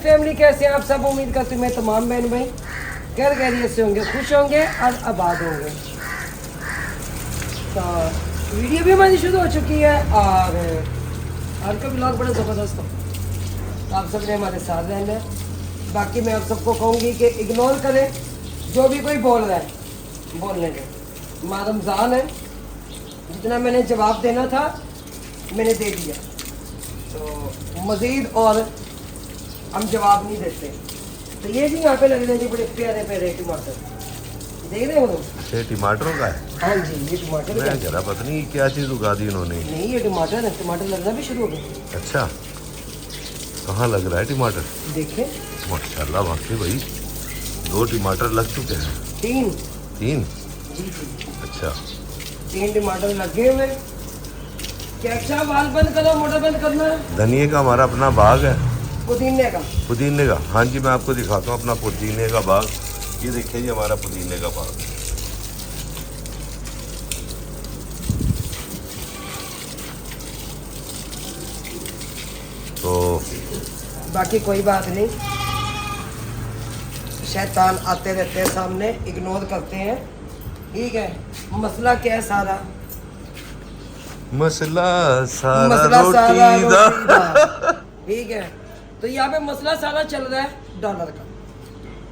Family, कैसे हैं आप सब? उम्मीद करती हूँ मैं तमाम बहन भाई खैरियत से होंगे, खुश होंगे और आबाद होंगे। तो वीडियो भी हमारी शुरू हो चुकी है और आज का ब्लॉग बड़ा ज़बरदस्त हो, तो आप सब ने हमारे साथ रहना है। बाकी मैं आप सबको कहूँगी कि इग्नोर करें जो भी कोई बोल रहा है, बोलने दें। माँ रमज़ान है, जितना मैंने जवाब देना था मैंने दे दिया, तो मज़ीद और हम जवाब नहीं देते। तो ये जी यहाँ पे लग रहे हैं जी बड़े प्यारे प्यारे टमाटर, देख रहे हो तुम? ये टमाटरों का है? हाँ जी, ये टमाटर मैं कह रहा पता नहीं क्या चीज़ उगा दी उन्होंने। नहीं, ये टमाटर है, टमाटर लगना भी शुरू हो गए। अच्छा, कहाँ लग रहा है टमाटर? देखें, माशाल्लाह वाकई भाई 2 टमाटर लग चुके हैं। 3 3? जी जी, अच्छा, 3 टमाटर लगे हुए। क्या बाल बंद करो, मोटर बंद करना है। धनिए का हमारा अपना बाग है, पुदीने का। पुदीने का। हाँ जी, मैं आपको दिखाता हूँ अपना पुदीने का बाग। ये देखिए जी हमारा पुदीने का बाग। तो बाकी कोई बात नहीं, शैतान आते रहते हैं सामने, इग्नोर करते हैं, ठीक है। मसला क्या है सारा? मसला सारा मसला सारा रोटी दा। रोटी दा, ठीक है। तो यहाँ पे मसला सारा चल रहा है डॉलर का।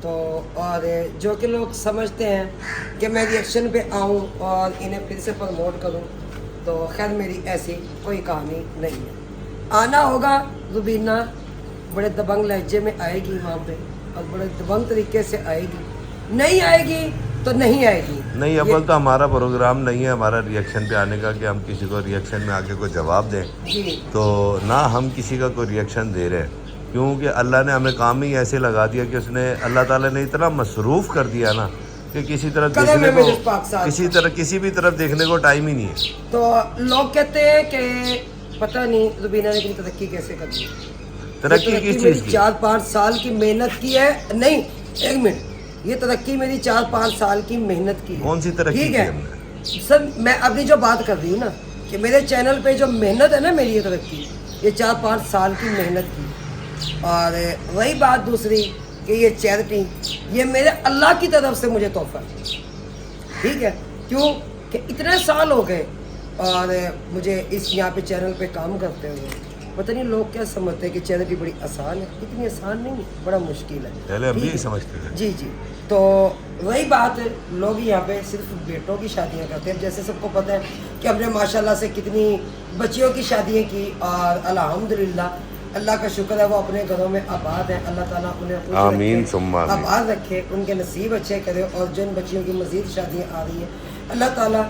तो और जो कि लोग समझते हैं कि मैं रिएक्शन पे आऊँ और इन्हें फिर से प्रमोट करूँ, तो खैर मेरी ऐसी कोई कहानी नहीं है। आना होगा, रुबीना बड़े दबंग लहजे में आएगी वहाँ पे और बड़े दबंग तरीके से आएगी। नहीं आएगी तो नहीं आएगी। नहीं, अव्वल तो हमारा प्रोग्राम नहीं है हमारा रिएक्शन पे आने का कि हम किसी को रिएक्शन में आके कोई जवाब दें। जी, तो ना हम किसी का कोई रिएक्शन दे रहे हैं, क्योंकि अल्लाह ने हमें काम ही ऐसे लगा दिया कि उसने अल्लाह ताला ने इतना मसरूफ़ कर दिया ना कि किसी तरफ देखने को, किसी भी तरफ देखने को टाइम ही नहीं है। तो लोग कहते हैं कि पता नहीं रुबीना ने अपनी तरक्की कैसे कर दी। तरक्की किस चीज़ की? 4-5 साल की मेहनत की है। नहीं, एक मिनट, ये तरक्की मेरी 4-5 साल की मेहनत की है। कौन सी तरक्की ठीक की है हमने? सर, मैं अपनी जो बात कर रही हूँ ना कि मेरे चैनल पे जो मेहनत है ना, मेरी ये तरक्की, ये 4-5 साल की मेहनत की। और वही बात दूसरी कि ये चैरिटी, ये मेरे अल्लाह की तरफ से मुझे तोहफा है, ठीक है। क्यों कि इतने साल हो गए और मुझे इस यहाँ पे चैनल पे काम करते हुए पता नहीं लोग क्या समझते हैं कि चैरिटी बड़ी आसान है। इतनी आसान नहीं है, बड़ा मुश्किल है। पहले हम भी समझते थे। जी जी, तो वही बात है, लोग यहाँ पे सिर्फ बेटों की शादियाँ करते हैं। जैसे सबको पता है कि हमने माशाल्लाह से कितनी बच्चियों की शादियाँ की और अल्हम्दुलिल्लाह अल्लाह का शुक्र है वो अपने घरों में आबाद है। अल्लाह ताला उन्हें आमीन सुम्मा आमीन। आबाद रखे, उनके नसीब अच्छे करे और जिन बच्चियों की मज़ीद शादियाँ आ रही हैं अल्लाह ताला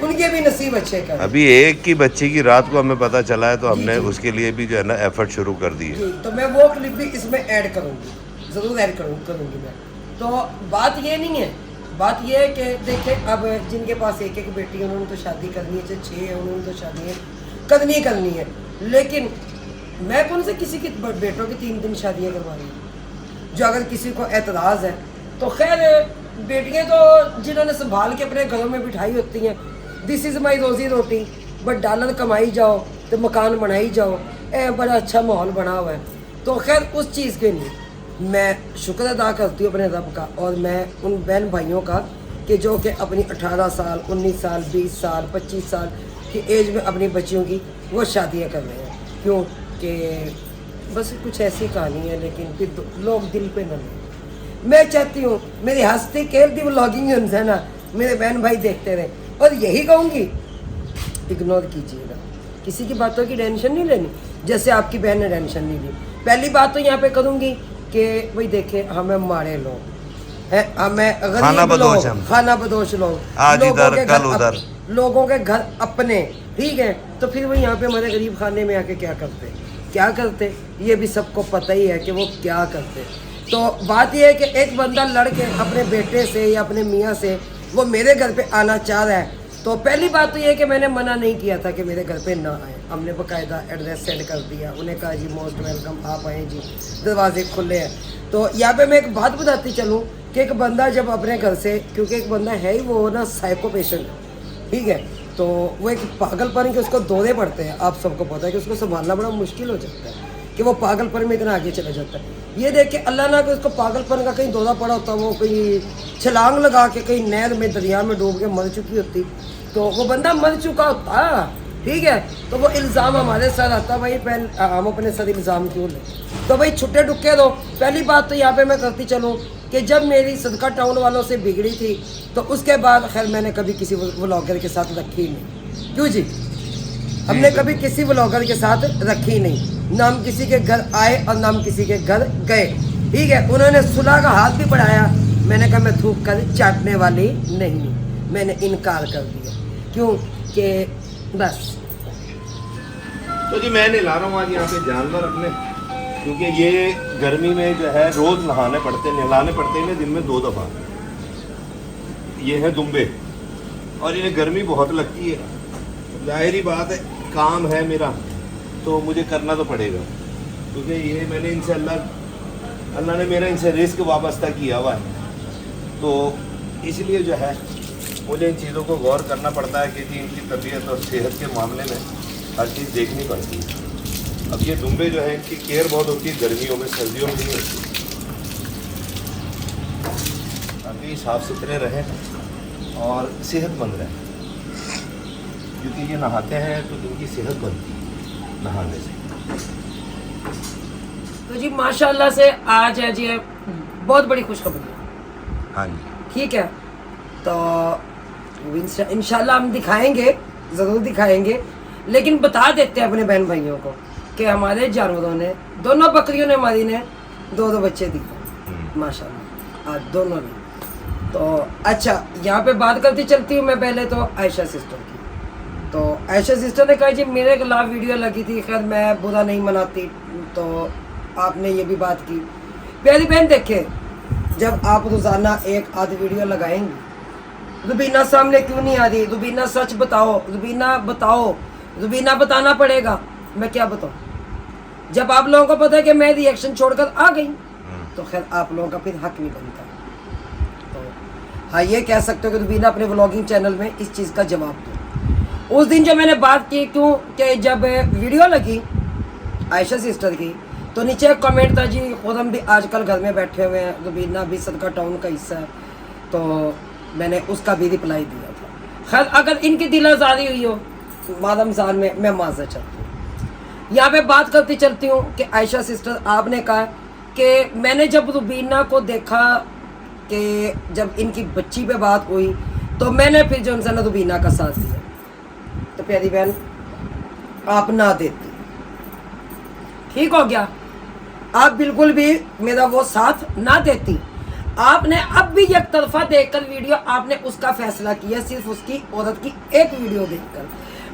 उनके भी नसीब अच्छे करे। अभी एक की बच्ची की रात को हमें पता चला है, तो हमने उसके लिए भी जो है ना एफर्ट शुरू कर दी है। तो मैं वो क्लिप भी इसमें ऐड करूँगी, ज़रूर ऐड करूँगी मैं। तो बात ये नहीं है, बात ये है कि देखें अब जिनके पास एक एक बेटी है उन्होंने तो शादी करनी है, चाहे 6 है उन्होंने तो शादी करनी है। लेकिन मैं कौन से किसी की बेटों की 3 शादियाँ करवा रही हूँ? जो अगर किसी को एतराज़ है तो खैर, बेटियाँ तो जिन्होंने संभाल के अपने घरों में बिठाई होती हैं, दिस इज़ माई रोज़ी रोटी, बट डॉलर कमाई जाओ तो मकान बनाई जाओ, बड़ा अच्छा माहौल बना हुआ है। तो खैर उस चीज़ के लिए मैं शुक्र अदा करती हूँ अपने रब का, और मैं उन बहन भाइयों का कि जो कि अपनी 18 साल 19 साल 20 साल 25 साल की एज में अपनी बच्चियों की वो शादियाँ कर रहे हैं। क्यों कि बस कुछ ऐसी कहानी है, लेकिन फिर लोग दिल पे न लें। मैं चाहती हूँ मेरी हंसती खेलती व्लॉगिंग है ना, मेरे बहन भाई देखते रहे, और यही कहूँगी इग्नोर कीजिएगा, किसी की बातों की टेंशन नहीं लेनी, जैसे आपकी बहन ने टेंशन नहीं ली। पहली बात तो यहाँ पे करूँगी कि भाई देखे हमें मारे लोग हैं, हमें खाना बदोश लोग, लोगों के घर अपने, ठीक है। तो फिर वो यहाँ पे हमारे गरीब खाने में आके क्या करते ये भी सबको पता ही है कि वो क्या करते। तो बात यह है कि एक बंदा लड़ के अपने बेटे से या अपने मियाँ से वो मेरे घर पे आना चाह रहा है, तो पहली बात तो ये है कि मैंने मना नहीं किया था कि मेरे घर पे ना आए। हमने बाकायदा एड्रेस सेंड कर दिया, उन्हें कहा जी मोस्ट वेलकम, आप आएँ जी, दरवाजे खुले हैं। तो यहाँ पे मैं एक बात बताती चलूँ कि एक बंदा जब अपने घर से, क्योंकि एक बंदा है ही वो ना साइको पेशेंट, ठीक है, तो वो एक पागलपन के उसको दौरे पड़ते हैं। आप सबको पता है कि उसको संभालना बड़ा मुश्किल हो जाता है। कि वो पागलपन में इतना आगे चला जाता है। ये देख के अल्लाह ना कि उसको पागलपन का कहीं दौरा पड़ा होता, वो कहीं छलांग लगा के कहीं नहर में दरिया में डूब के मर चुकी होती, तो वो बंदा मर चुका होता, ठीक है। तो वो इल्ज़ाम हमारे साथ आता, भाई हम अपने साथ इल्ज़ाम क्यों लें? तो भाई छुट्टे डुक्के दो। पहली बात तो यहाँ पे मैं करती चलूँ कि जब मेरी सदका टाउन वालों से बिगड़ी थी, तो उसके बाद खैर मैंने कभी किसी व्लॉगर के साथ रखी ही नहीं। क्यों जी? हमने कभी किसी व्लॉगर के साथ रखी नहीं, ना हम किसी के घर आए और ना हम किसी के घर गए, ठीक है। उन्होंने सुलह का हाथ भी बढ़ाया, मैंने कहा मैं थूक कर चाटने वाली नहीं, मैंने इनकार कर दिया। क्यों कि बस। तो जी मैं नहला रहा हूँ आज यहाँ पे जानवर अपने, क्योंकि ये गर्मी में जो है रोज नहाने पड़ते, नहलाने पड़ते हैं दिन में 2 दफ़ा। ये है दुम्बे और इन्हें गर्मी बहुत लगती है, जाहिर ही बात है काम है मेरा तो मुझे करना तो पड़ेगा, क्योंकि ये मैंने इनसे अल्लाह ने मेरा इनसे रिस्क वाबस्ता किया हुआ है, तो इसलिए जो है मुझे इन चीज़ों को गौर करना पड़ता है कि इनकी तबीयत और सेहत के मामले में हर चीज़ देखनी पड़ती है। अब ये दुम्बे जो है इनकी केयर बहुत होती है गर्मियों में, सर्दियों में नहीं होती। अभी साफ़ सुथरे रहें और सेहतमंद रहें, क्योंकि ये नहाते हैं तो इनकी सेहत बनती है नहाने से। तो जी माशाल्लाह से आज है जी बहुत बड़ी खुशखबरी है। हाँ जी ठीक है, तो इंशाल्लाह हम दिखाएंगे, ज़रूर दिखाएंगे, लेकिन बता देते हैं अपने बहन भाइयों को कि हमारे जानवरों ने, दोनों बकरियों ने हमारी ने 2 बच्चे दिए माशाल्लाह, आज दोनों ने। तो अच्छा यहाँ पे बात करती चलती हूँ मैं पहले तो आयशा सिस्टर की। तो आयशा सिस्टर ने कहा जी मेरे खिलाफ वीडियो लगी थी, खैर मैं बुरा नहीं मनाती, तो आपने ये भी बात की। प्यारी बहन देखे, जब आप रोज़ाना एक आध वीडियो लगाएंगी, रुबीना सामने क्यों नहीं आ रही? रुबीना सच बताओ, रुबीना बताओ, रुबीना बताना पड़ेगा। मैं क्या बताऊँ? जब आप लोगों को पता है कि मैं रिएक्शन छोड़कर आ गई, तो खैर आप लोगों का फिर हक नहीं बनता। तो हाँ ये कह सकते हो कि रुबीना अपने व्लॉगिंग चैनल में इस चीज़ का जवाब दो। उस दिन जब मैंने बात की, क्यों कि जब वीडियो लगी आयशा सिस्टर की, तो नीचे एक कमेंट था जी खुद हम भी आजकल घर में बैठे हुए हैं, रुबीना भी सदका टाउन का हिस्सा है, तो मैंने उसका भी रिप्लाई दिया था। खैर अगर इनकी दिल आज़ारी हुई हो रमज़ान में, मैं माज़रत चाहती हूँ। यहाँ पे बात करती चलती हूँ कि आयशा सिस्टर आपने कहा कि मैंने जब रुबीना को देखा कि जब इनकी बच्ची पे बात हुई, तो मैंने फिर जो उनसे रुबीना का साथ दिया। तो प्यारी बहन आप ना देती, ठीक हो गया, आप बिल्कुल भी मेरा वो साथ ना देती। आपने अब भी एक तरफा देखकर वीडियो, आपने उसका फैसला किया सिर्फ उसकी औरत की एक वीडियो देखकर,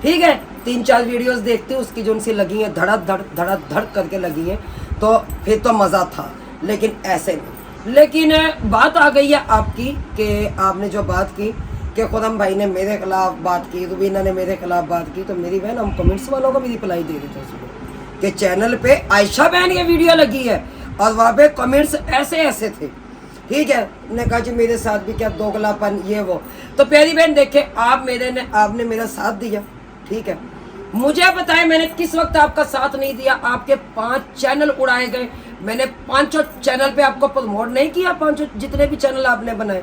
ठीक है। 3-4 वीडियोस देखती उसकी जो उनसे लगी हैं, धड़ करके लगी हैं, तो फिर तो मज़ा था, लेकिन ऐसे नहीं। लेकिन बात आ गई है आपकी कि आपने जो बात की कि खुदम भाई ने मेरे खिलाफ बात की, रुबीना ने मेरे खिलाफ बात की, तो मेरी बहन हम कमेंट्स वालों को भी रिप्लाई दे देते उसमें कि चैनल पे आयशा बहन की वीडियो लगी है और वहाँ पे कमेंट्स ऐसे थे, ठीक है। ने कहा जी मेरे साथ भी क्या दोगलापन ये वो। तो प्यारी बहन देखे, आपने मेरा साथ दिया, ठीक है। मुझे बताएं मैंने किस वक्त आपका साथ नहीं दिया? आपके 5 चैनल उड़ाए गए, मैंने 5 चैनल पे आपको प्रमोट नहीं किया। 5 जितने भी चैनल आपने बनाए,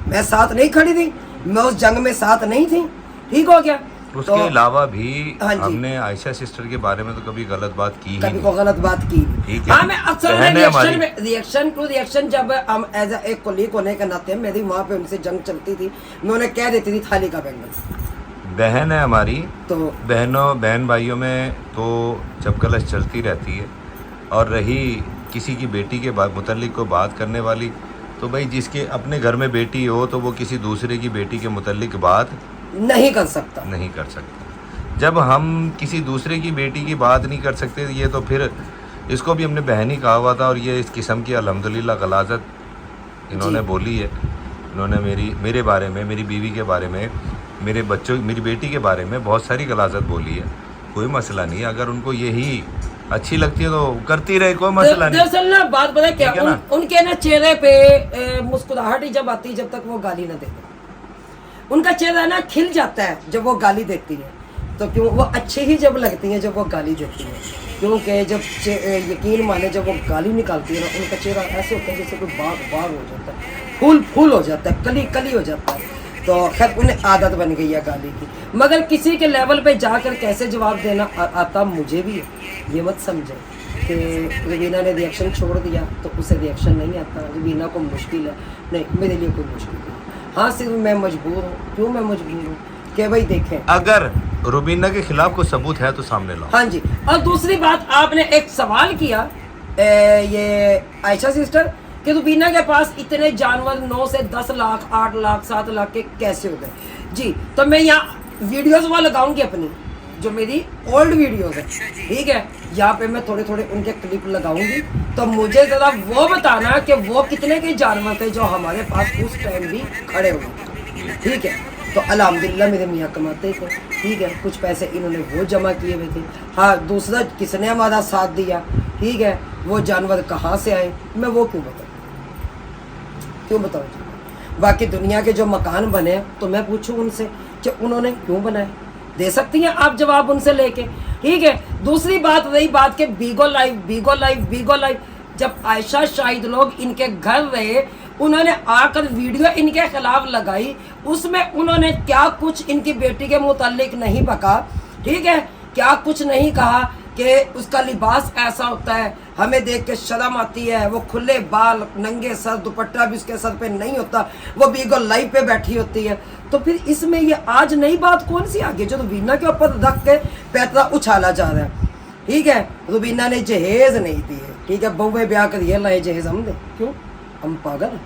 मैं साथ नहीं खड़ी थी, मैं उस जंग में साथ नहीं थी, ठीक हो गया। उसके अलावा भी हमने आयशा सिस्टर के बारे में तो कभी गलत बात की ही नहीं, को गलत बात की, ठीक है। हाँ मैं अक्सर रिएक्शन टू रिएक्शन जब हम एज एक कोलीग होने के नाते मेरी वहाँ पे उनसे जंग चलती थी, मैं उन्हें कह देती थी थाली का बैंगन। बहन है हमारी, तो बहन भाइयों में तो चपकलश चलती रहती है। और रही किसी की बेटी के मुतल्लिक को बात करने वाली, तो भाई जिसके अपने घर में बेटी हो तो वो किसी दूसरे की बेटी के मुतल्लिक बात नहीं कर सकता। जब हम किसी दूसरे की बेटी की बात नहीं कर सकते, ये तो फिर इसको भी हमने बहन ही कहा हुआ था। और ये इस किस्म की अल्हम्दुलिल्लाह गलाजत इन्होंने बोली है। इन्होंने मेरे बारे में, मेरी बीवी के बारे में, मेरे बच्चों, मेरी बेटी के बारे में बहुत सारी गलाजत बोली है। कोई मसला नहीं, अगर उनको यही अच्छी लगती है तो करती रहे, कोई मसला नहीं। दरअसल ना बात पता है क्या, उनके ना चेहरे पे मुस्कुराहट ही जब आती है जब तक वो गाली ना देते, उनका चेहरा ना खिल जाता है जब वो गाली देती है। तो क्यों वो अच्छी ही जब लगती हैं जब वो गाली देती हैं, क्योंकि जब यकीन माने जब वो गाली निकालती है ना, उनका चेहरा ऐसे होता है जैसे कोई बाग हो जाता है, फूल हो जाता है, कली हो जाता है। तो खैर उन्हें आदत बन गई है गाली की, मगर किसी के लेवल पे जाकर कैसे जवाब देना आता मुझे भी है। ये मत समझे कि रवीना ने रिएक्शन छोड़ दिया तो उसे रिएक्शन नहीं आता, रवीना को मुश्किल है, नहीं मेरे लिए कोई मुश्किल नहीं। हाँ सिर्फ मैं मजबूर हूँ। क्यों मैं मजबूर हूँ कि भाई देखें, अगर रुबीना के खिलाफ कोई सबूत है तो सामने लाओ। हाँ जी। और दूसरी बात, आपने एक सवाल किया ये आयशा सिस्टर कि रुबीना के पास इतने जानवर 9 से 10 लाख 8 लाख 7 लाख के कैसे हो गए जी। तो मैं यहाँ वीडियोस वो लगाऊंगी अपनी, जो मेरी ओल्ड वीडियोस है, ठीक है, यहाँ पे मैं थोड़े थोड़े उनके क्लिप लगाऊंगी। तो मुझे ज़रा वो बताना कि वो कितने के जानवर थे जो हमारे पास उस टाइम भी खड़े हुए, ठीक है। तो अल्हम्दुलिल्लाह मेरे मियाँ कमाते थे, ठीक है, कुछ पैसे इन्होंने वो जमा किए हुए थे। हाँ, दूसरा किसने हमारा साथ दिया, ठीक है, वो जानवर कहाँ से आए, मैं वो क्यों बताऊँ जी। बाकी दुनिया के जो मकान बने तो मैं पूछूं उनसे कि उन्होंने क्यों बनाए, दे सकती हैं आप जवाब उनसे लेके, ठीक है। दूसरी बात रही बात के बीगो लाइव, जब आयशा शाहिद लोग इनके घर रहे, उन्होंने आकर वीडियो इनके खिलाफ लगाई, उसमें उन्होंने क्या कुछ इनकी बेटी के मुतालिक नहीं बका, ठीक है, क्या कुछ नहीं कहा कि उसका लिबास ऐसा होता है, हमें देख के शर्म आती है, वो खुले बाल नंगे सर, दुपट्टा भी उसके सर पे नहीं होता, वो बीगो लाइव पे बैठी होती है। तो फिर इसमें ये आज नई बात कौन सी आ गई जो रुबीना के ऊपर रख के पैतरा उछाला जा रहा है, ठीक है। रुबीना ने जहेज नहीं दिए, ठीक है, बहुए ब्याह कर ये लाए जहेज हम दे, क्यों, हम पागल हैं,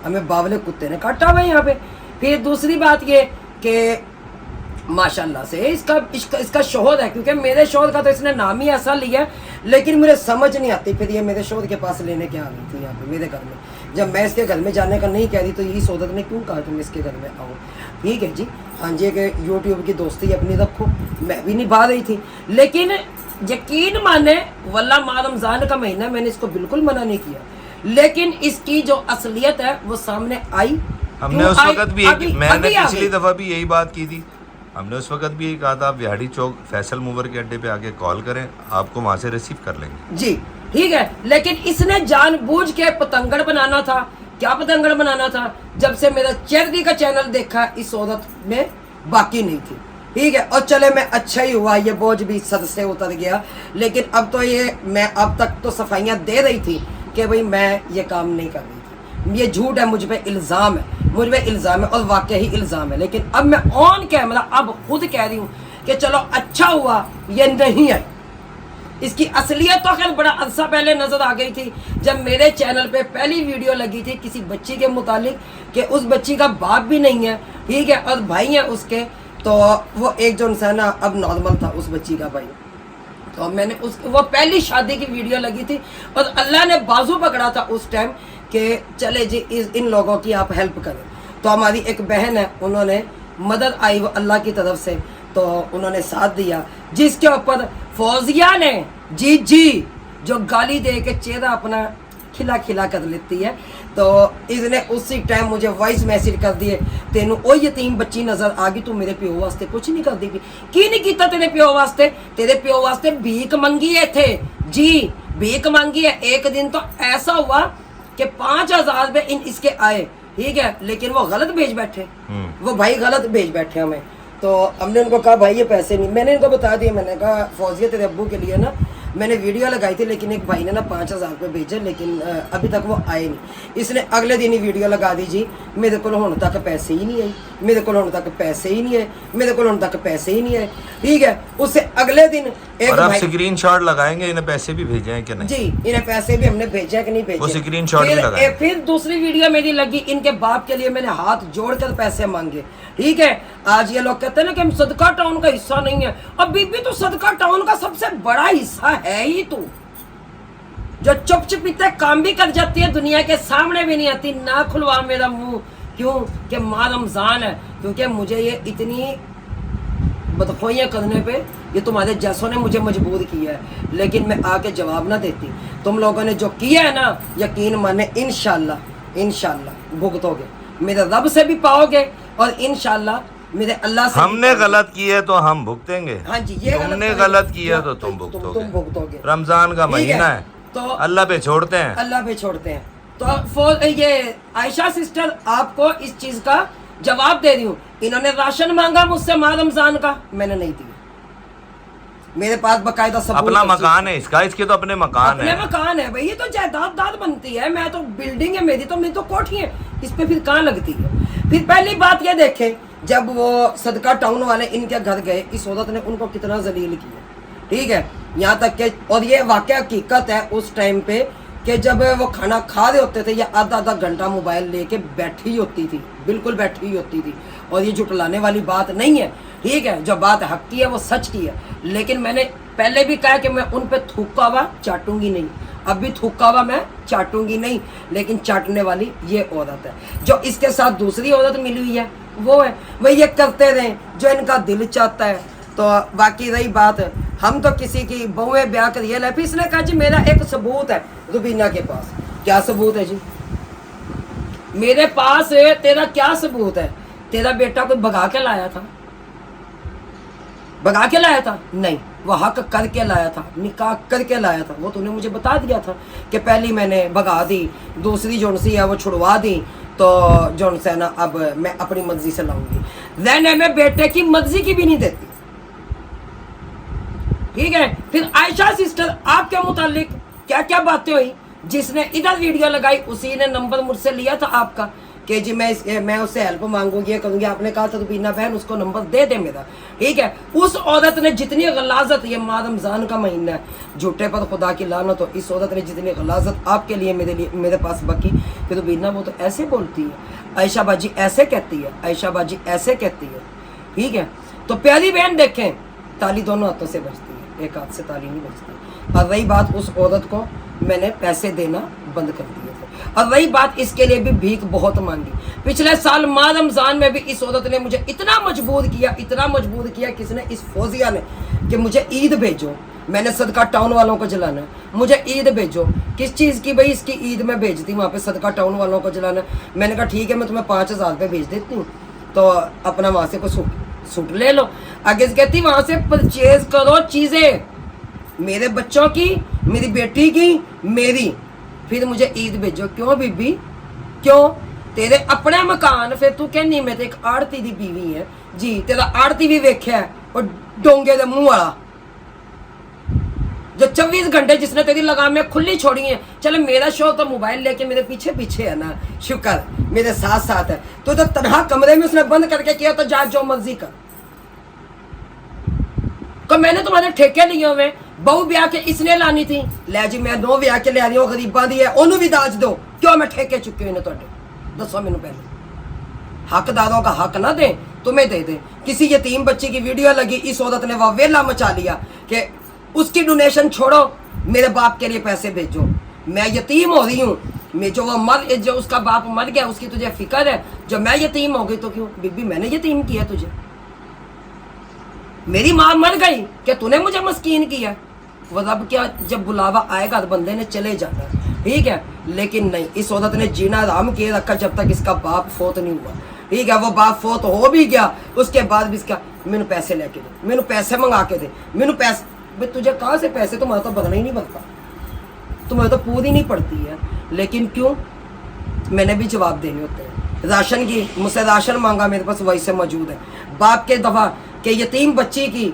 हमें बावले कुत्ते ने काटा हुआ है यहाँ पे। फिर दूसरी बात ये कि माशाल्लाह से इसका शोहर है, क्योंकि मेरे शोहर का तो इसने नाम ही ऐसा लिया, लेकिन मुझे समझ नहीं आती फिर ये मेरे शोहर के पास लेने क्या आ गई थी यहाँ पे मेरे घर में। जब मैं इसके घर में जाने का नहीं कह रही तो यही सौदत ने क्यों कहा तुम इसके घर में आओ, ठीक है जी। हाँ जी, कि यूट्यूब की दोस्ती अपनी रखो, मैं भी निभा रही थी, लेकिन यकीन माने वल्लाह माह रमज़ान का महीना, मैंने इसको बिल्कुल मना नहीं किया, लेकिन इसकी जो असलियत है वो सामने आई। हमने उस वक्त भी मैंने पिछली दफा भी यही बात की थी, हमने उस वक्त भी यही कहा था आप विहाड़ी चौक फैसल मूवर के अड्डे पे आके कॉल करें, आपको वहां से रिसीव कर लेंगे जी, ठीक है। लेकिन इसने जानबूझ के पतंगड़ बनाना था। क्या पतंगड़ बनाना था, जब से मेरा चैरिटी का चैनल देखा इस औरत में बाकी नहीं थी, ठीक है। और चले मैं अच्छा ही हुआ, ये बोझ भी सर से उतर गया, लेकिन अब तो ये मैं अब तक तो सफाइयाँ दे रही थी कि भाई मैं ये काम नहीं कर रही थी, ये झूठ है, मुझ पे इल्ज़ाम है और वाकई ही इल्ज़ाम है। लेकिन अब मैं ऑन कैमरा अब खुद कह रही हूँ कि चलो अच्छा हुआ ये नहीं है। इसकी असलियत तो खैर बड़ा अरसा पहले नजर आ गई थी, जब मेरे चैनल पे पहली वीडियो लगी थी किसी बच्ची के मुतालिक कि उस बच्ची का बाप भी नहीं है, ठीक है, और भाई है उसके, तो वो एक जो इंसान अब नॉर्मल था उस बच्ची का भाई। तो मैंने वो पहली शादी की वीडियो लगी थी और अल्लाह ने बाजू पकड़ा था उस टाइम कि चले जी इन लोगों की आप हेल्प करें। तो हमारी एक बहन है, उन्होंने मदद आई वो अल्लाह की तरफ से, तो उन्होंने साथ दिया, जिसके ऊपर फौजिया ने जी जो गाली दे के चेहरा अपना खिला कर लेती है, तो इसने उसी टाइम मुझे वॉइस मैसेज कर दिए, तेनू ओ यतीम बच्ची नजर आ गई, तू मेरे प्यो वास्ते कुछ नहीं कर दी की नहीं किया तेरे प्यो वास्ते भीख मंगी है थे जी, भीख मांगी है। एक दिन तो ऐसा हुआ कि 5,000 रुपये इसके आए, ठीक है, लेकिन वो गलत भेज बैठे, वो भाई गलत भेज बैठे हमें। तो हमने उनको कहा भाई ये पैसे नहीं, मैंने इनको बता दिया, मैंने कहा फौजिया तेरे अब्बू के लिए ना मैंने वीडियो लगाई थी, लेकिन एक भाई ने ना 5,000 रुपये भेजे, लेकिन अभी तक वो आए नहीं। इसने अगले दिन ही वीडियो लगा दी जी, मेरे को होने तक पैसे ही नहीं आए, मेरे को होने तक पैसे ही नहीं आए, मेरे को होने तक पैसे ही नहीं आए, ठीक है। उससे अगले दिन एक भाई स्क्रीनशॉट लगाएंगे, इन्हें पैसे भी भेजे हैं कि नहीं जी, इन्हें पैसे भी हमने भेजे हैं कि नहीं भेजे, वो स्क्रीनशॉट भी लगाएंगे। फिर दूसरी वीडियो मेरी लगी, इनके बाप के लिए मैंने हाथ जोड़कर पैसे मांगे, ठीक है। आज ये लोग कहते हैं ना कि हम सदका टाउन का हिस्सा नहीं है, अब बीबी तो सदका टाउन का सबसे बड़ा हिस्सा है ही, तू जो चुप चुपीते काम भी कर जाती है, दुनिया के सामने भी नहीं आती। ना खुलवा मेरा मुंह, क्यों कि माह रमजान है, क्योंकि मुझे ये इतनी बदखोइयाँ करने पे ये तुम्हारे जैसों ने मुझे मजबूर किया है, लेकिन मैं आके जवाब ना देती। तुम लोगों ने जो किया है ना, यकीन माने इंशाल्लाह भुगतोगे, मेरे रब से भी पाओगे और इंशाल्लाह मेरे अल्लाह से हमने गलत किया तो हम भुगतेंगे। हाँ जी, ये तुमने गलत किया तो तुम भुगतोगे। रमजान का महीना है तो अल्लाह पे छोड़ते हैं, अल्लाह पे छोड़ते हैं। तो ये आयशा सिस्टर आपको इस चीज का जवाब दे रही हूँ। इन्होंने राशन मांगा मुझसे माह रमजान का, मैंने नहीं दिया। मेरे पास बकायदा सबूत अपना मकान है इसका, इसके तो अपने मकान अपने मकान है भाई, ये तो जायदाद बनती है। मैं तो बिल्डिंग है मेरी तो कोठी है, इस पे फिर कहाँ लगती है। फिर पहली बात ये देखें, जब वो सदका टाउन वाले इनके घर गए, इस औरत ने उनको कितना जलील किया, ठीक है। यहाँ तक के, और ये वाकया हकीकत है उस टाइम पे कि जब वो खाना खा रहे होते थे या आधा आधा घंटा मोबाइल लेके बैठी होती थी, बिल्कुल बैठी ही होती थी। और ये जुटलाने वाली बात नहीं है, ठीक है। जो बात हक की है वो सच की है। लेकिन मैंने पहले भी कहा कि मैं उन पे थूका हुआ चाटूंगी नहीं, अब भी थूका हुआ मैं चाटूंगी नहीं। लेकिन चाटने वाली ये औरत है। जो इसके साथ दूसरी औरत मिली हुई है वो है वही, ये करते रहे जो इनका दिल चाहता है। तो बाकी रही बात, हम तो किसी की बहुएं ब्याह करिए है। फिर इसने कहा जी मेरा एक सबूत है रुबीना के पास। क्या सबूत है जी मेरे पास? तेरा क्या सबूत है? तेरा बेटा कोई भगा के लाया था? भगा के लाया था? नहीं, वो हक करके लाया था, निकाह करके लाया था। वो तूने मुझे बता दिया था कि पहली मैंने भगा दी, दूसरी जोन सी है वो छुड़वा दी, तो जोन से ना अब मैं अपनी मर्जी से लाऊंगी। रहने में बेटे की मर्जी की भी नहीं देती, ठीक है। फिर आयशा सिस्टर आपके मुतालिक क्या क्या बातें हुई? जिसने इधर वीडियो लगाई उसी ने नंबर मुझसे लिया था आपका कि जी मैं उससे हेल्प मांगूंगी, ये करूंगी। आपने कहा था रुबीना बहन उसको नंबर दे दे मेरा, ठीक है। उस औरत ने जितनी गलाजत, ये माह रमजान का महीना है, झूठे पर खुदा की लानत हो, इस औरत ने जितनी गलाजत आपके लिए मेरे पास बकी कि रुबीना वो तो ऐसे बोलती है, आयशा बाजी ऐसे कहती है, आयशा बाजी ऐसे कहती है, ठीक है। तो प्यारी बहन देखें, ताली दोनों हाथों से बजती है, एक हाथ से ताली नहीं बजती। और रही बात, उस औरत को मैंने पैसे देना बंद कर दिए थे। और रही बात, इसके लिए भी भीख बहुत मांगी। पिछले साल माह रमजान में भी इस औरत ने मुझे इतना मजबूर किया, किसने? इस फौजिया ने, कि मुझे ईद भेजो, मैंने सदका टाउन वालों को जलाना है, मुझे ईद भेजो। किस चीज़ की? भाई इसकी ईद में भेजती, वहाँ पे सदका टाउन वालों को जलाना। मैंने कहा ठीक है, मैं तुम्हें 5000 रुपये भेज देती हूँ, तो अपना वहाँ से कोई सूट ले लो। आगे से कहती वहाँ से परचेज करो चीज़ें, मेरे बच्चों की, मेरी बेटी की, मेरी, फिर मुझे ईद भेजो। क्यों बीबी, क्यों? तेरे अपने मकान, फिर तू कहनी मैं तो एक आड़ती दी बीवी है जी, तेरा आड़ती भी वेख्या है और डोंगे दे मुंह वाला, जो 24 घंटे जिसने तेरी लगाम में खुली छोड़ी है। चलो मेरा शो तो मोबाइल लेके मेरे पीछे पीछे है ना, शुक्र मेरे साथ साथ है। तो तनहा कमरे में उसने बंद करके किया तो जा जो मर्जी कर। तो मैंने तुम्हारे ठेके लिए हुए, बहु ब्याह के इसने लानी थी, ले जी मैं 9 ब्याह के ले रही हूँ, गरीबा दी है ओनू भी दाज दो। क्यों मैं ठेके चुके हुए तुहाडे? दसो मैनू पहले। हकदारों का हक ना दे, तुम्हें दे दे। किसी यतीम बच्ची की वीडियो लगी, इस औरत ने वह वेला मचा लिया कि उसकी डोनेशन छोड़ो, मेरे बाप के लिए पैसे भेजो, मैं यतीम हो रही हूँ। मैं जो उसका बाप मर गया उसकी तुझे फिक्र है, जो मैं यतीम हो गई तो क्यों? बीबी मैंने यतीम किया तुझे, मेरी माँ मर गई क्या तूने मुझे मस्कीन किया? वो रब क्या, जब बुलावा आएगा तो बंदे ने चले जाना, ठीक है। लेकिन नहीं, इस औरत ने जीना आराम किए रखा जब तक इसका बाप फोत नहीं हुआ, ठीक है। वो बाप फोत हो भी गया, उसके बाद भी इसका मैनू पैसे लेके दे, मैनू पैसे मंगा के दे, मैनू पैसे। भाई तुझे कहाँ से पैसे? तुम्हारा तो बदला ही नहीं बनता, तुम्हें तो पूरी नहीं पड़ती है। लेकिन क्यों? मैंने भी जवाब देने होते हैं। राशन की मुझसे राशन मांगा, मेरे पास वैसे मौजूद है। बाप के दफा कि यतीम बच्ची की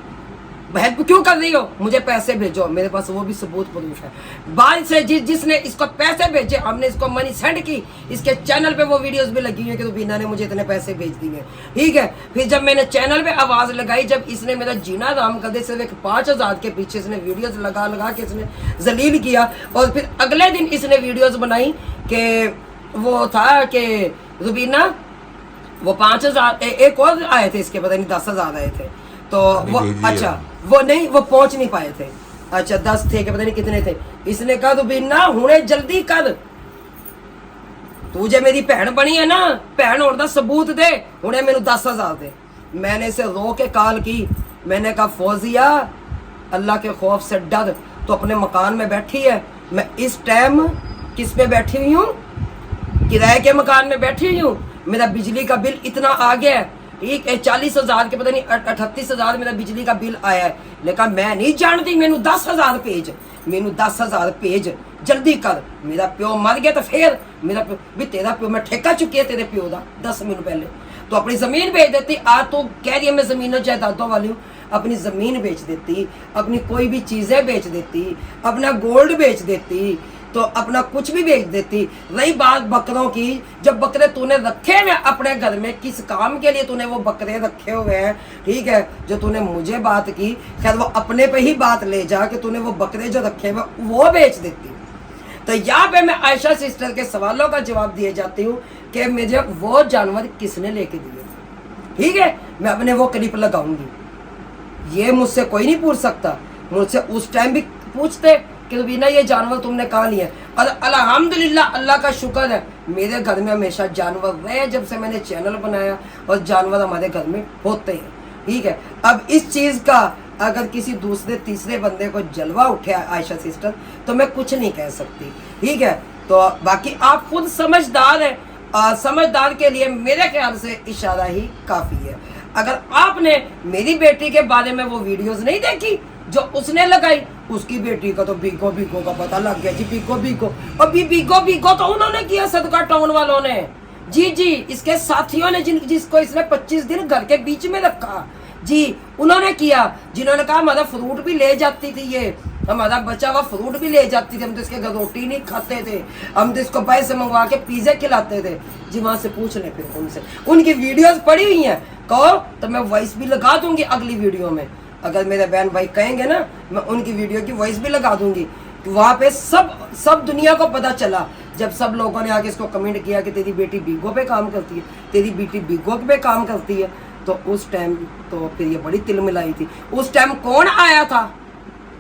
हेल्प क्यों कर रही हो, मुझे पैसे भेजो, मेरे पास वो भी सबूत प्रूफ है। बाद से जिसने इसको पैसे भेजे, हमने इसको मनी सेंड की, इसके चैनल पे वो वीडियोस भी लगी हुई है कि रुबीना ने मुझे इतने पैसे भेज दिए, ठीक है। फिर जब मैंने चैनल पे आवाज़ लगाई, जब इसने मेरा जीना आराम कर दे, सिर्फ एक 5000 के पीछे इसने वीडियोस लगा के इसने जलील किया। और फिर अगले दिन इसने वीडियोस बनाई कि वो था कि रुबीना वो 5000, एक और आए थे इसके, पता नहीं 10,000 आए थे, तो वो अच्छा वो नहीं, वो पहुंच नहीं पाए थे, अच्छा 10 थे कि पता नहीं कितने थे। इसने कहा रुबीना हुणे जल्दी कर, तुझे मेरी भैन बनी है ना, भैन होने का सबूत दे, हुणे मैनू 10,000 दे। मैंने इसे रो के कॉल की, मैंने कहा फौजिया अल्लाह के खौफ से डर, तो अपने मकान में बैठी है, मैं इस टाइम किस पे बैठी हुई हूँ? किराए के मकान में बैठी हुई हूँ। मेरा बिजली का बिल इतना आ गया है, ठीक है 40,000 के पता नहीं 38,000 मेरा बिजली का बिल आया है, लेकिन मैं नहीं जानती मैनू 10,000 भेज, मैनू 10,000 भेज जल्दी कर, मेरा प्यो मर गया तो फिर मेरा प्यो भी तेरा प्यो मैं ठेका चुकी है तेरे प्यो का 10 मिनट पहले, तो अपनी जमीन बेच देती। आज तो कह रही है मैं जमीनों जायदादों वाली हूँ, अपनी जमीन बेच देती, अपनी कोई भी चीजें बेच देती, अपना गोल्ड बेच देती, तो अपना कुछ भी बेच देती। रही बात बकरों की, जब बकरे तूने रखे हैं अपने घर में, किस काम के लिए तूने वो बकरे रखे हुए हैं, ठीक है, जो तूने मुझे बात की, खैर वो अपने पे ही बात ले जा कि तूने वो बकरे जो रखे हुए वो बेच देती। तो यहाँ पे मैं आयशा सिस्टर के सवालों का जवाब दिए जाती हूँ कि मुझे वो जानवर किसने लेके दिए, ठीक है, मैं अपने वो क्लिप लगाऊंगी, ये मुझसे कोई नहीं पूछ सकता। मुझसे उस टाइम भी पूछते कि रुबीना ये जानवर तुमने कहाँ लिया, और अल्हम्दुलिल्लाह अल्लाह का शुक्र है मेरे घर में हमेशा जानवर रहे जब से मैंने चैनल बनाया, और जानवर हमारे घर में होते हैं, ठीक है। अब इस चीज़ का अगर किसी दूसरे तीसरे बंदे को जलवा उठे आयशा सिस्टर, तो मैं कुछ नहीं कह सकती, ठीक है। तो बाकी आप खुद समझदार हैं, समझदार के लिए मेरे ख्याल से इशारा ही काफ़ी है। अगर आपने मेरी बेटी के बारे में वो वीडियोस नहीं देखी जो उसने लगाई, उसकी बेटी का तो बीगो बीगो का पता लग गया जी, बीगो बीगो, और बीगो बीगो तो उन्होंने किया सदका टाउन वालों ने, जी जी, इसके साथियों ने जिसको इसने 25 दिन घर के बीच में रखा, जी उन्होंने किया, जिन्होंने कहा हमारा फ्रूट भी ले जाती थी, ये हमारा बचा हुआ फ्रूट भी ले जाती थी, हम तो इसके घर रोटी नहीं खाते थे, हम तो इसको पैसे मंगवा के पिज्जे खिलाते थे। जी वहां से पूछ ले फिर उनसे, उनकी वीडियोस पड़ी हुई हैं, कहो तो मैं वॉइस भी लगा दूंगी अगली वीडियो में, अगर मेरे बहन भाई कहेंगे ना मैं उनकी वीडियो की वॉइस भी लगा दूंगी। वहाँ पे सब दुनिया को पता चला, जब सब लोगों ने आके इसको कमेंट किया कि तेरी बेटी बीगो पे काम करती है, तेरी बेटी बीगो पे काम करती है, तो उस टाइम तो फिर ये बड़ी तिलमिलाई थी। उस टाइम कौन आया था?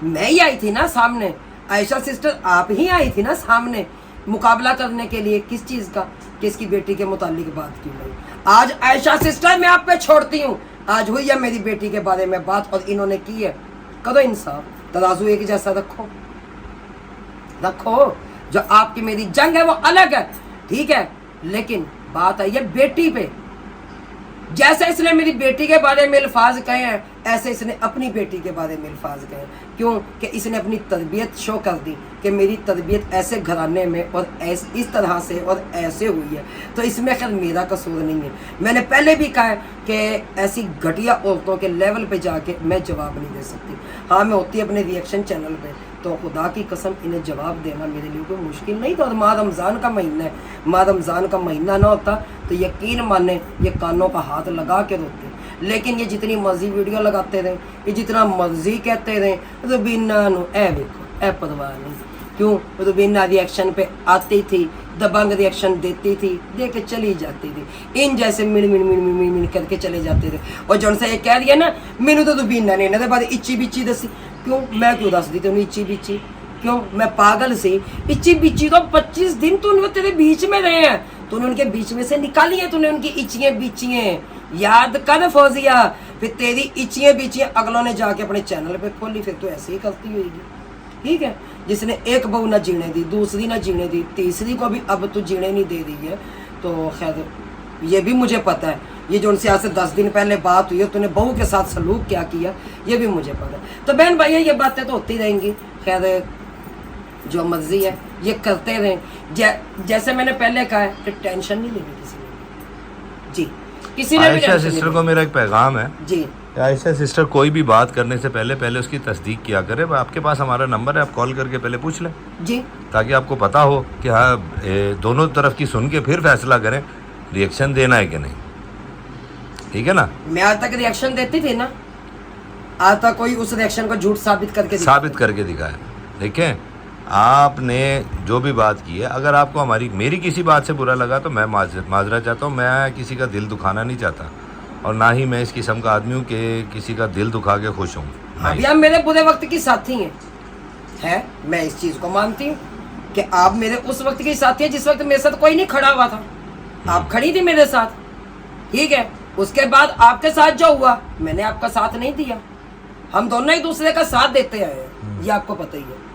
मैं ही आई थी ना सामने, आयशा सिस्टर आप ही आई थी ना सामने मुकाबला करने के लिए, किस चीज़ का, किसकी बेटी के मुतालिक बात की गई। आज आयशा सिस्टर मैं आप पे छोड़ती हूँ, आज हुई है मेरी बेटी के बारे में बात और इन्होंने की है, करो इंसाफ, तराजू एक जैसा रखो, जो आपकी मेरी जंग है वो अलग है, ठीक है, लेकिन बात आई है बेटी पे। जैसे इसने मेरी बेटी के बारे में अल्फाज कहे हैं, ऐसे इसने अपनी बेटी के बारे में अल्फाज कहे हैं। क्यों? कि इसने अपनी तरबियत शो कर दी कि मेरी तरबियत ऐसे घराने में और इस तरह से और ऐसे हुई है, तो इसमें खैर मेरा कसूर नहीं है। मैंने पहले भी कहा है कि ऐसी घटिया औरतों के लेवल पे जाके मैं जवाब नहीं दे सकती। हाँ, मैं होती अपने रिएक्शन चैनल पे, तो खुदा की कसम इन्हें जवाब देना मेरे लिए कोई मुश्किल नहीं था। और माह रमज़ान का महीना है, माह रमज़ान का महीना ना होता तो यकीन माने ये कानों का हाथ लगा के रोते। लेकिन ये जितनी मर्जी वीडियो लगाते रहे, ये जितना मर्जी कहते रहे, रुबीना नु ए देखो ए परवाह नहीं। क्यों? रुबीना रिएक्शन पे आती थी, दबंग रिएक्शन देती थी, दे के चली जाती थी, इन जैसे मिन मिन मिन मिन मिन मिन करके चले जाते थे। और जो सा ये कह रही है ना मैनू तो रुबीना ने इन्होंने बाद इच्ची बिच्ची दसी, क्यों मैं क्यों दस दी तेन इच्ची बिच्ची? क्यों? मैं पागल सी? इच्ची बिच्ची तो 25 दिन तूने तेरे बीच में रहे हैं, तूने उनके बीच में से निकाली है, तूने उनकी इच्चियाँ बिच्चियाँ याद कर फौजिया। फिर तेरी इच्चियाँ बिच्चियाँ अगलों ने जाके अपने चैनल पे खोली, फिर तो ऐसे ही करती होगी, ठीक है। जिसने एक बहू ना जीने दी, दूसरी ना जीने दी, तीसरी को भी अब तो जीने नहीं दे रही है, तो खैर ये भी मुझे पता है। ये जो उनसे आज से 10 दिन पहले बात हुई है, तूने बहू के साथ सलूक क्या किया, ये भी मुझे पता है। तो बहन भाई ये बातें तो होती रहेंगी, खैर जो मर्जी है ये करते रहें। जैसे मैंने पहले कहा है कि टेंशन नहीं लेनी किसी ने, जी किसी ने भी। आयशा सिस्टर को मेरा एक पैगाम है जी, आयशा सिस्टर कोई भी बात करने से पहले उसकी तस्दीक किया करे। आपके पास हमारा नंबर है, आप कॉल करके पहले पूछ लें जी, ताकि आपको पता हो कि हाँ दोनों तरफ की सुन के फिर फैसला करें रिएक्शन देना है कि नहीं, ठीक है ना। मैं आज तक रिएक्शन देती थी ना, आज तक कोई उस रिएक्शन को झूठ साबित करके दिखाया। देखें आपने जो भी बात की है, अगर आपको मेरी किसी बात से बुरा लगा तो मैं माजरा चाहता हूँ। मैं किसी का दिल दुखाना नहीं चाहता और ना ही मैं इस किस्म का आदमी हूँ कि किसी का दिल दुखा के खुश हूँ। अभी आप मेरे बुरे वक्त की साथी हैं, मैं इस चीज़ को मानती हूँ कि आप मेरे उस वक्त की साथी हैं जिस वक्त मेरे साथ कोई नहीं खड़ा हुआ था, आप खड़ी थी मेरे साथ, ठीक है। उसके बाद आपके साथ जो हुआ मैंने आपका साथ नहीं दिया, हम दोनों एक दूसरे का साथ देते आए हैं, ये आपको पता ही है।